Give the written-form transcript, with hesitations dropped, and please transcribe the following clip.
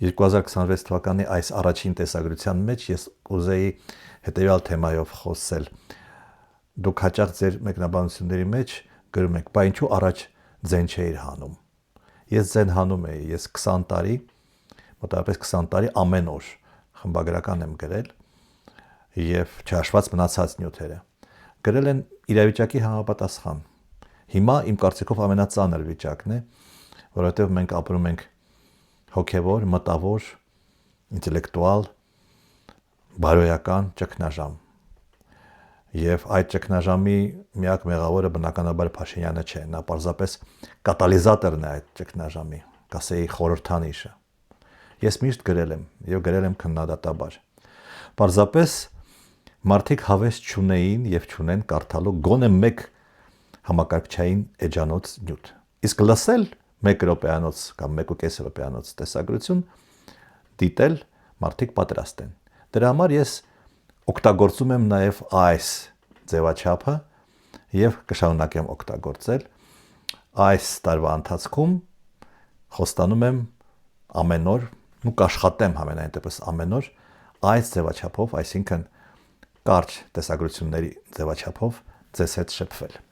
2026 թվականի այս առաջին տեսագրության մեջ ես կուզեի հետևյալ թեմայով խոսել։ Դուք հաճախ ձեր մեկնաբանությունների մեջ գրում եք, բա ինչու առաջ ձեն չէիր հանում։ Ես ձեն հանում էի, ես 20 տարի, մոտավորապես 20 տարի ամեն օր խմբագրական եմ գրել եւ չհաշված մնացած նյութերը։ Գրել են իրավիճակի համապատասխան։ Հիմա իմ կարծիքով ամենածանր վիճակն է, որովհետեւ մենք ապրում ենք հոգևոր, մտավոր, ինտելեկտուալ, բարոյական ճգնաժամ։ Եւ այդ ճգնաժամի միակ մեղավորը բնականաբար Փաշինյանը չէ, նա պարզապես կատալիզատորն է այդ ճգնաժամի, կասեի խորհրդանիշը։ Ես միշտ գրել եմ եւ գրել եմ քննադատաբար։ Պարզապես մարդիկ հավես չունեին եւ չունեն կարդալու գոնե մեկ համակարգչային էջանոց նյութ։ Իսկ լսել 1 րոպեանոց կամ 1.5 րոպեանոց տեսագրություն դիտել մարդիկ պատրաստ են։ Դրա համար ես օգտագործում եմ նաև այս ձևաչափը եւ կշարունակեմ օգտագործել։ Այս տարվա ընթացքում խոստանում եմ ամեն օր, ու կաշխատեմ համենայն դեպս ամեն օր այս ձևաչափով, այսինքն կարճ տեսագրությունների ձևաչափով ձեզ հետ շփվել։